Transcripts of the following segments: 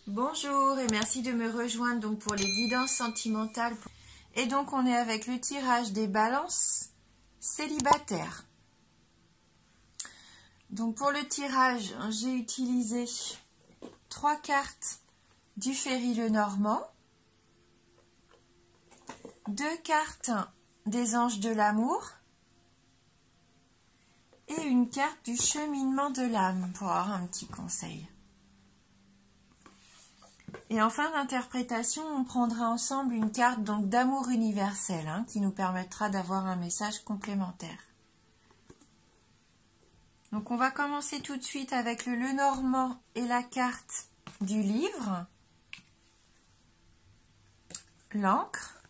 Bonjour et merci de me rejoindre donc pour les guidances sentimentales. Et donc on est avec le tirage des balances célibataires. Donc pour le tirage, j'ai utilisé 3 cartes du Ferry Lenormand, 2 cartes des Anges de l'amour et une carte du cheminement de l'âme pour avoir un petit conseil. Et en fin d'interprétation, on prendra ensemble une carte donc d'amour universel qui nous permettra d'avoir un message complémentaire. Donc on va commencer tout de suite avec le Lenormand et la carte du livre, l'encre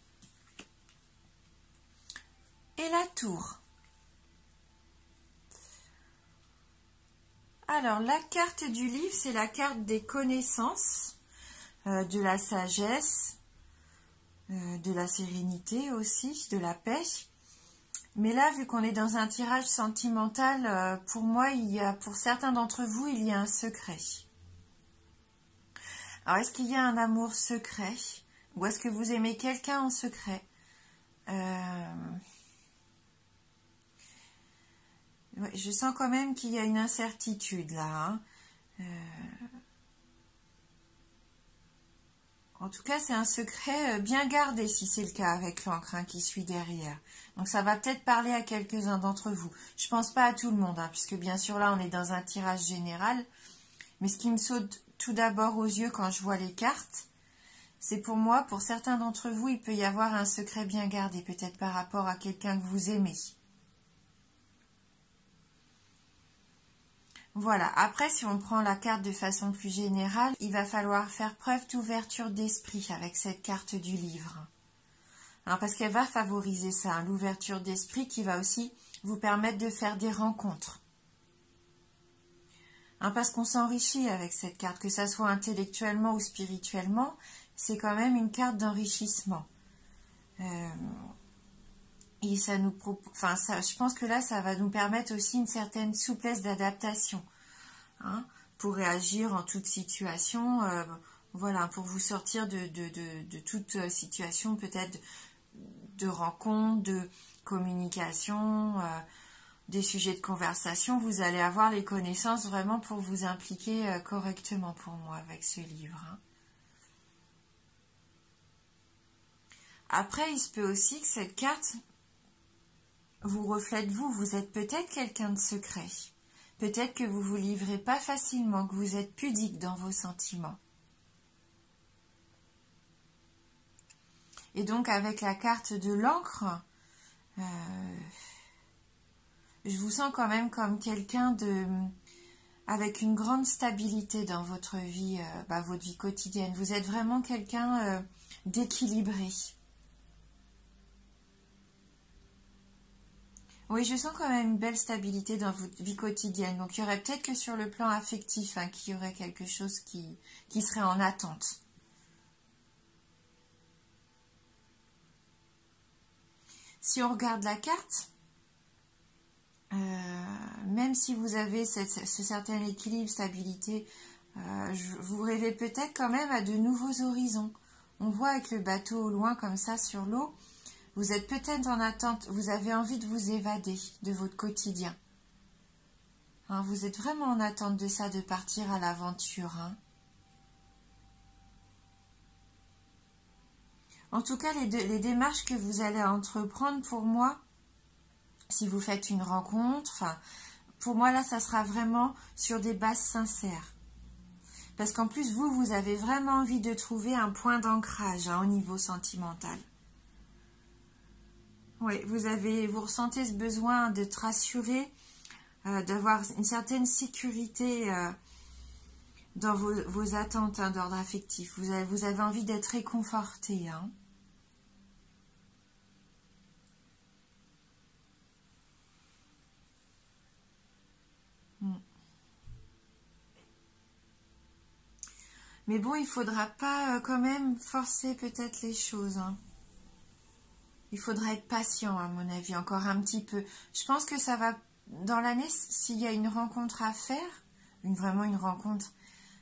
et la tour. Alors la carte du livre, c'est la carte des connaissances, de la sagesse, de la sérénité aussi, de la paix. Mais là, vu qu'on est dans un tirage sentimental, pour moi, pour certains d'entre vous, il y a un secret. Alors, est-ce qu'il y a un amour secret? Ou est-ce que vous aimez quelqu'un en secret? Ouais, je sens quand même qu'il y a une incertitude là. En tout cas, c'est un secret bien gardé si c'est le cas avec l'encre qui suit derrière. Donc ça va peut-être parler à quelques-uns d'entre vous. Je pense pas à tout le monde, puisque bien sûr là on est dans un tirage général. Mais ce qui me saute tout d'abord aux yeux quand je vois les cartes, c'est pour moi, pour certains d'entre vous, il peut y avoir un secret bien gardé, peut-être par rapport à quelqu'un que vous aimez. Voilà, après si on prend la carte de façon plus générale, il va falloir faire preuve d'ouverture d'esprit avec cette carte du livre. Alors parce qu'elle va favoriser ça, l'ouverture d'esprit qui va aussi vous permettre de faire des rencontres. Parce qu'on s'enrichit avec cette carte, que ça soit intellectuellement ou spirituellement, c'est quand même une carte d'enrichissement. Et ça nous je pense que là, ça va nous permettre aussi une certaine souplesse d'adaptation, pour réagir en toute situation, voilà, pour vous sortir de toute situation, peut-être de rencontre, de communication, des sujets de conversation. Vous allez avoir les connaissances vraiment pour vous impliquer correctement pour moi avec ce livre. Après, il se peut aussi que cette carte vous reflète vous. Vous êtes peut-être quelqu'un de secret. Peut-être que vous vous livrez pas facilement, que vous êtes pudique dans vos sentiments. Et donc avec la carte de l'encre, je vous sens quand même comme quelqu'un avec une grande stabilité dans votre vie, votre vie quotidienne. Vous êtes vraiment quelqu'un d'équilibré. Oui, je sens quand même une belle stabilité dans votre vie quotidienne. Donc, il y aurait peut-être que sur le plan affectif, qu'il y aurait quelque chose qui serait en attente. Si on regarde la carte, même si vous avez ce certain équilibre, stabilité, vous rêvez peut-être quand même à de nouveaux horizons. On voit avec le bateau au loin comme ça sur l'eau, vous êtes peut-être en attente, vous avez envie de vous évader de votre quotidien. Vous êtes vraiment en attente de ça, de partir à l'aventure. En tout cas, les démarches que vous allez entreprendre, pour moi, si vous faites une rencontre, pour moi là, ça sera vraiment sur des bases sincères. Parce qu'en plus, vous avez vraiment envie de trouver un point d'ancrage au niveau sentimental. Oui, vous ressentez ce besoin de te rassurer, d'avoir une certaine sécurité dans vos attentes d'ordre affectif. Vous avez envie d'être réconforté. Mais bon, il ne faudra pas quand même forcer peut-être les choses. Il faudra être patient, à mon avis, encore un petit peu. Je pense que ça va, dans l'année, s'il y a une rencontre à faire, vraiment une rencontre,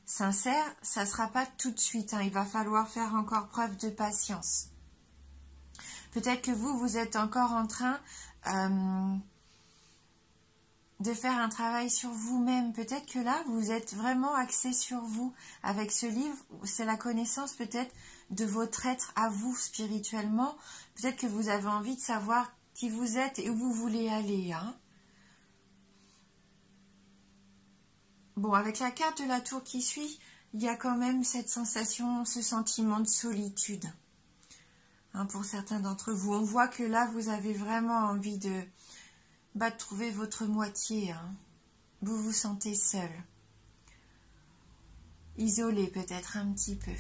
sincère, ça ne sera pas tout de suite, hein. Il va falloir faire encore preuve de patience. Peut-être que vous êtes encore en train de faire un travail sur vous-même. Peut-être que là, vous êtes vraiment axé sur vous. Avec ce livre, c'est la connaissance peut-être de votre être à vous spirituellement. Peut-être que vous avez envie de savoir qui vous êtes et où vous voulez aller, hein. Bon, avec la carte de la tour qui suit, il y a quand même cette sensation, ce sentiment de solitude. Hein, pour certains d'entre vous, on voit que là, vous avez vraiment envie de trouver votre moitié. Hein. Vous vous sentez seul. Isolé peut-être un petit peu.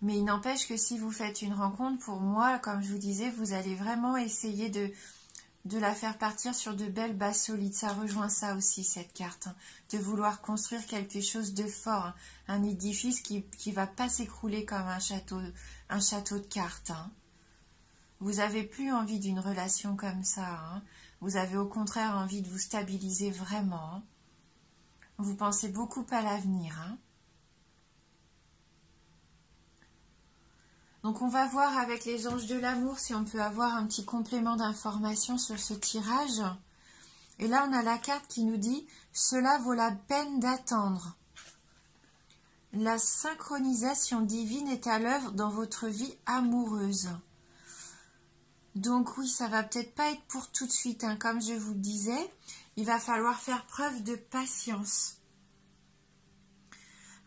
Mais il n'empêche que si vous faites une rencontre, pour moi, comme je vous disais, vous allez vraiment essayer de la faire partir sur de belles bases solides. Ça rejoint ça aussi, cette carte. Hein. De vouloir construire quelque chose de fort. Hein. Un édifice qui ne va pas s'écrouler comme un château de cartes. Hein. Vous n'avez plus envie d'une relation comme ça. Hein. Vous avez au contraire envie de vous stabiliser vraiment. Hein. Vous pensez beaucoup à l'avenir. Hein. Donc on va voir avec les anges de l'amour si on peut avoir un petit complément d'information sur ce tirage. Et là on a la carte qui nous dit « Cela vaut la peine d'attendre ». La synchronisation divine est à l'œuvre dans votre vie amoureuse. Donc oui, ça va peut-être pas être pour tout de suite, hein. Comme je vous le disais, il va falloir faire preuve de patience.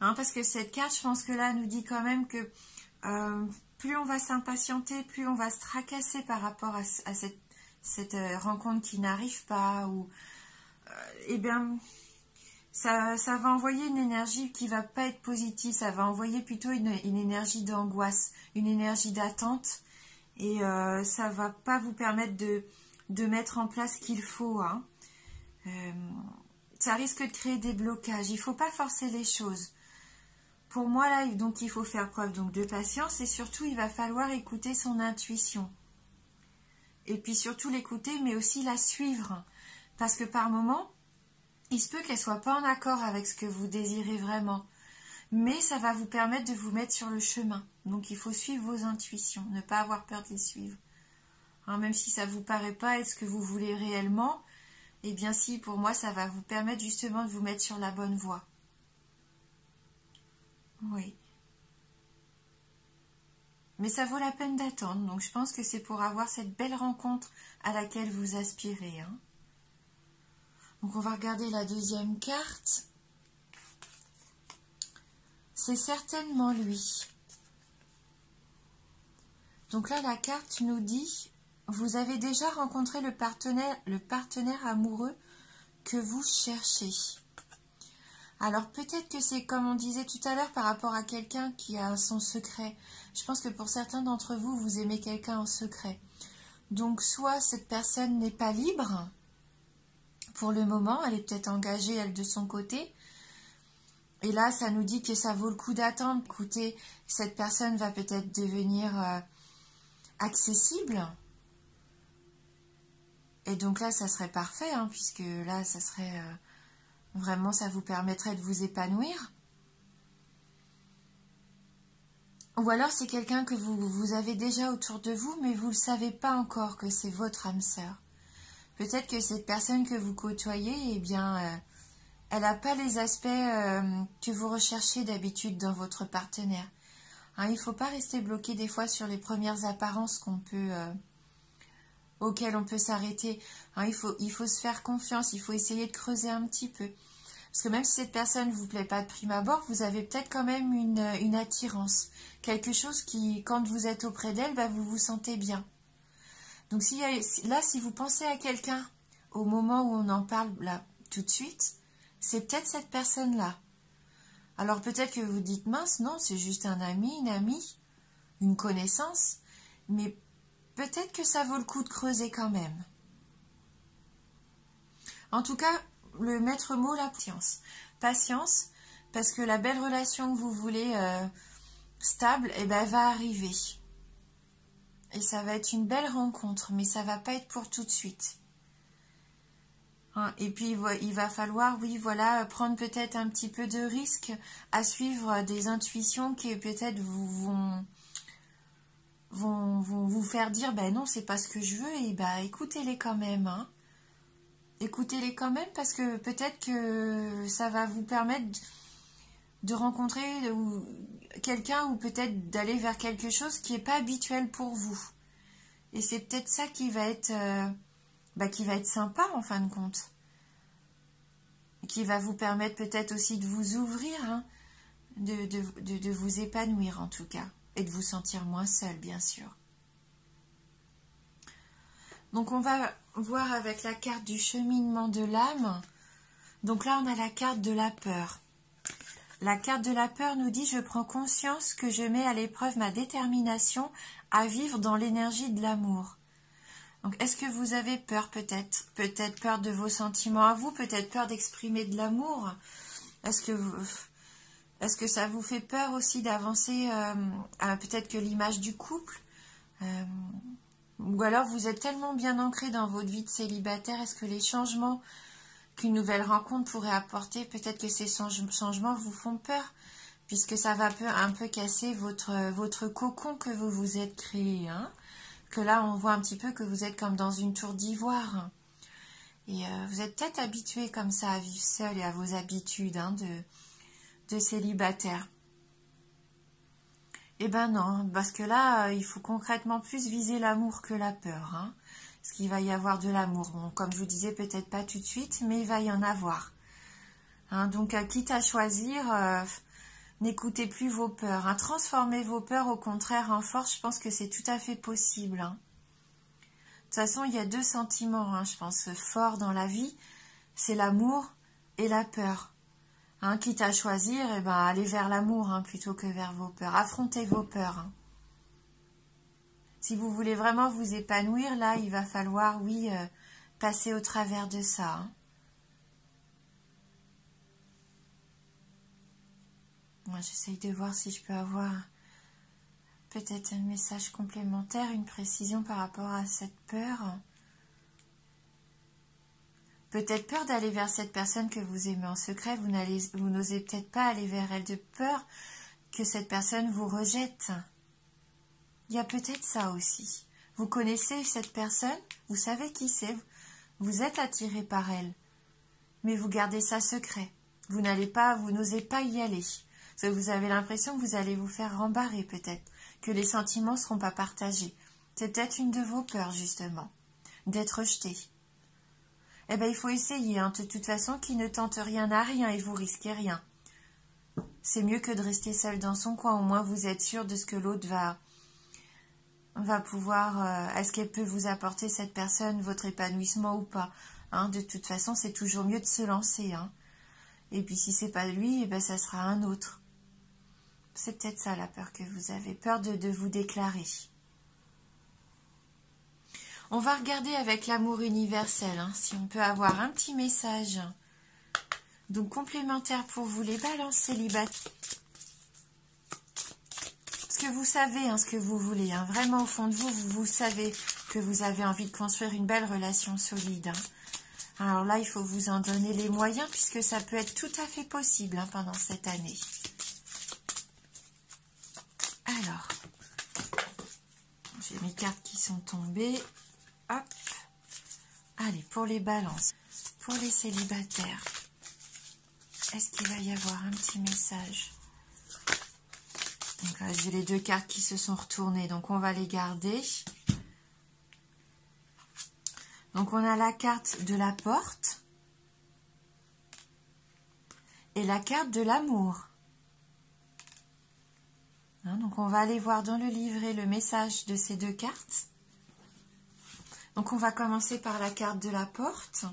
Hein, parce que cette carte, je pense que là, nous dit quand même que plus on va s'impatienter, plus on va se tracasser par rapport à cette rencontre qui n'arrive pas, ou eh bien, ça va envoyer une énergie qui va pas être positive, ça va envoyer plutôt une énergie d'angoisse, une énergie d'attente, et ça va pas vous permettre de mettre en place ce qu'il faut. Hein. Ça risque de créer des blocages, il faut pas forcer les choses. Pour moi, là, donc, il faut faire preuve donc, de patience et surtout, il va falloir écouter son intuition. Et puis surtout l'écouter, mais aussi la suivre. Parce que par moments, il se peut qu'elle ne soit pas en accord avec ce que vous désirez vraiment. Mais ça va vous permettre de vous mettre sur le chemin. Donc, il faut suivre vos intuitions, ne pas avoir peur de les suivre. Hein, même si ça ne vous paraît pas être ce que vous voulez réellement, eh bien si, pour moi, ça va vous permettre justement de vous mettre sur la bonne voie. Oui. Mais ça vaut la peine d'attendre, donc je pense que c'est pour avoir cette belle rencontre à laquelle vous aspirez. Hein. Donc on va regarder la deuxième carte. C'est certainement lui. Donc là, la carte nous dit, vous avez déjà rencontré le partenaire amoureux que vous cherchez. Alors peut-être que c'est comme on disait tout à l'heure par rapport à quelqu'un qui a son secret. Je pense que pour certains d'entre vous, vous aimez quelqu'un en secret. Donc soit cette personne n'est pas libre pour le moment, elle est peut-être engagée elle de son côté. Et là, ça nous dit que ça vaut le coup d'attendre. Écoutez, cette personne va peut-être devenir accessible. Et donc là, ça serait parfait, hein, puisque là, ça serait... Vraiment, ça vous permettrait de vous épanouir. Ou alors, c'est quelqu'un que vous avez déjà autour de vous, mais vous ne savez pas encore que c'est votre âme sœur. Peut-être que cette personne que vous côtoyez, eh bien, elle n'a pas les aspects que vous recherchez d'habitude dans votre partenaire. Hein, il ne faut pas rester bloqué des fois sur les premières apparences auxquelles on peut s'arrêter. Hein, il faut se faire confiance, il faut essayer de creuser un petit peu. Parce que même si cette personne ne vous plaît pas de prime abord, vous avez peut-être quand même une attirance. Quelque chose qui, quand vous êtes auprès d'elle, vous vous sentez bien. Donc si vous pensez à quelqu'un au moment où on en parle là tout de suite, c'est peut-être cette personne-là. Alors peut-être que vous dites, mince, non, c'est juste un ami, une amie, une connaissance, mais peut-être que ça vaut le coup de creuser quand même. En tout cas, le maître mot, la patience. Patience, parce que la belle relation que vous voulez stable, va arriver. Et ça va être une belle rencontre, mais ça va pas être pour tout de suite. Hein. Et puis il va falloir, oui, voilà, prendre peut-être un petit peu de risque à suivre des intuitions qui peut-être vont vous faire dire, ben non, c'est pas ce que je veux, et ben écoutez-les quand même, hein. Écoutez-les quand même parce que peut-être que ça va vous permettre de rencontrer quelqu'un ou peut-être d'aller vers quelque chose qui n'est pas habituel pour vous. Et c'est peut-être ça qui va être sympa en fin de compte. Qui va vous permettre peut-être aussi de vous ouvrir, hein, de vous épanouir en tout cas. Et de vous sentir moins seul, bien sûr. Donc on va voir avec la carte du cheminement de l'âme. Donc là on a la carte de la peur. La carte de la peur nous dit « Je prends conscience que je mets à l'épreuve ma détermination à vivre dans l'énergie de l'amour. » Donc est-ce que vous avez peur peut-être? Peut-être peur de vos sentiments à vous, peut-être peur d'exprimer de l'amour. Est-ce que ça vous fait peur aussi d'avancer peut-être que l'image du couple ou alors vous êtes tellement bien ancré dans votre vie de célibataire, est-ce que les changements qu'une nouvelle rencontre pourrait apporter, peut-être que ces changements vous font peur, puisque ça va un peu casser votre cocon que vous vous êtes créé, hein, que là on voit un petit peu que vous êtes comme dans une tour d'ivoire, et vous êtes peut-être habitué comme ça à vivre seul et à vos habitudes, hein, de célibataire. Eh ben non, parce que là, il faut concrètement plus viser l'amour que la peur, hein. Parce qu'il va y avoir de l'amour. Bon, comme je vous disais, peut-être pas tout de suite, mais il va y en avoir. Hein, donc, quitte à choisir, n'écoutez plus vos peurs. Hein. Transformez vos peurs, au contraire, en force. Je pense que c'est tout à fait possible. Hein. De toute façon, il y a deux sentiments, hein, je pense, forts dans la vie. C'est l'amour et la peur. Hein, quitte à choisir, eh ben, allez vers l'amour, hein, plutôt que vers vos peurs. Affrontez vos peurs. Hein. Si vous voulez vraiment vous épanouir, là, il va falloir, oui, passer au travers de ça. Hein. Moi, j'essaye de voir si je peux avoir peut-être un message complémentaire, une précision par rapport à cette peur. Peut-être peur d'aller vers cette personne que vous aimez en secret, vous n'osez peut-être pas aller vers elle de peur que cette personne vous rejette. Il y a peut-être ça aussi. Vous connaissez cette personne, vous savez qui c'est, vous êtes attiré par elle, mais vous gardez ça secret. Vous n'osez pas y aller. Parce que vous avez l'impression que vous allez vous faire rembarrer peut-être, que les sentiments ne seront pas partagés. C'est peut-être une de vos peurs justement, d'être rejeté. Eh bien, il faut essayer, hein. De toute façon, qui ne tente rien n'a rien et vous risquez rien. C'est mieux que de rester seul dans son coin, au moins vous êtes sûr de ce que l'autre va pouvoir, est-ce qu'elle peut vous apporter, cette personne, votre épanouissement ou pas. Hein. De toute façon, c'est toujours mieux de se lancer. Hein. Et puis si c'est pas lui, eh ben, ça sera un autre. C'est peut-être ça la peur que vous avez, peur de vous déclarer. On va regarder avec l'amour universel, hein, si on peut avoir un petit message. Donc complémentaire pour vous, les balances célibataires. Parce que vous savez, hein, ce que vous voulez. Hein, vraiment au fond de vous, vous savez que vous avez envie de construire une belle relation solide. Hein. Alors là, il faut vous en donner les moyens, puisque ça peut être tout à fait possible, hein, pendant cette année. Alors, j'ai mes cartes qui sont tombées. Hop. Allez, pour les balances, pour les célibataires, est-ce qu'il va y avoir un petit message? Donc là, j'ai les deux cartes qui se sont retournées, donc on va les garder. Donc on a la carte de la porte et la carte de l'amour. Hein, donc on va aller voir dans le livret le message de ces deux cartes. Donc on va commencer par la carte de la porte.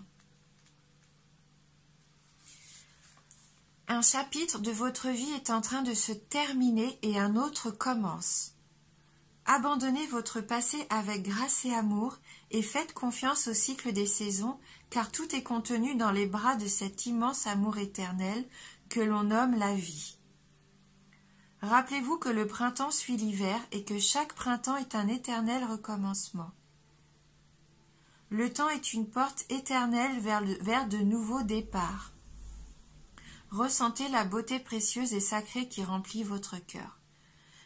Un chapitre de votre vie est en train de se terminer et un autre commence. Abandonnez votre passé avec grâce et amour et faites confiance au cycle des saisons, car tout est contenu dans les bras de cet immense amour éternel que l'on nomme la vie. Rappelez-vous que le printemps suit l'hiver et que chaque printemps est un éternel recommencement. Le temps est une porte éternelle vers de nouveaux départs. Ressentez la beauté précieuse et sacrée qui remplit votre cœur.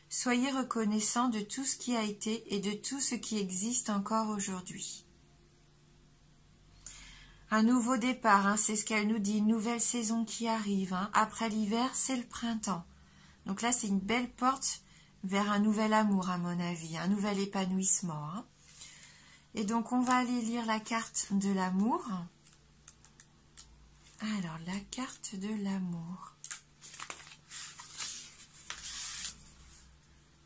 Soyez reconnaissant de tout ce qui a été et de tout ce qui existe encore aujourd'hui. Un nouveau départ, hein, c'est ce qu'elle nous dit, une nouvelle saison qui arrive. Hein. Après l'hiver, c'est le printemps. Donc là, c'est une belle porte vers un nouvel amour, à mon avis, un nouvel épanouissement. Hein. Et donc, on va aller lire la carte de l'amour. Alors, la carte de l'amour.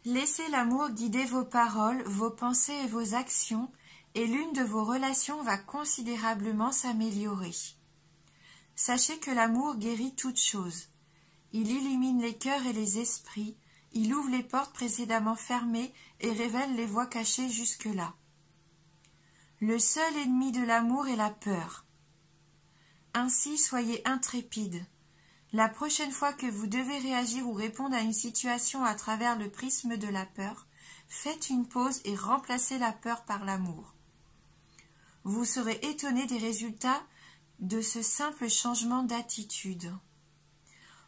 Laissez l'amour guider vos paroles, vos pensées et vos actions, et l'une de vos relations va considérablement s'améliorer. Sachez que l'amour guérit toutes choses. Il illumine les cœurs et les esprits, il ouvre les portes précédemment fermées et révèle les voies cachées jusque-là. Le seul ennemi de l'amour est la peur. Ainsi, soyez intrépide. La prochaine fois que vous devez réagir ou répondre à une situation à travers le prisme de la peur, faites une pause et remplacez la peur par l'amour. Vous serez étonné des résultats de ce simple changement d'attitude.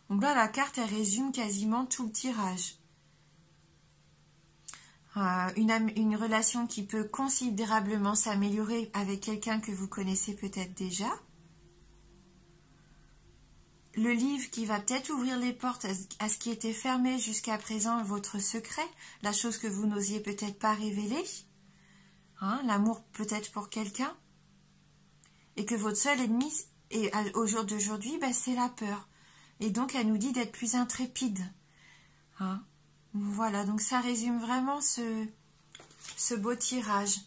Donc là, la carte, elle résume quasiment tout le tirage. Une relation qui peut considérablement s'améliorer avec quelqu'un que vous connaissez peut-être déjà. Le livre qui va peut-être ouvrir les portes à ce qui était fermé jusqu'à présent, votre secret, la chose que vous n'osiez peut-être pas révéler, hein, l'amour peut-être pour quelqu'un, et que votre seul ennemi, au jour d'aujourd'hui, c'est la peur. Et donc, elle nous dit d'être plus intrépide. Hein. Voilà, donc ça résume vraiment ce beau tirage.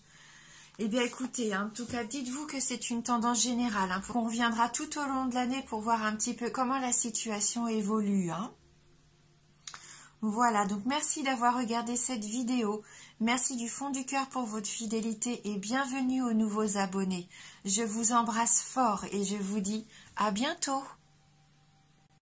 Eh bien, écoutez, en tout cas, dites-vous que c'est une tendance générale. Hein, on reviendra tout au long de l'année pour voir un petit peu comment la situation évolue. Hein. Voilà, donc merci d'avoir regardé cette vidéo. Merci du fond du cœur pour votre fidélité et bienvenue aux nouveaux abonnés. Je vous embrasse fort et je vous dis à bientôt.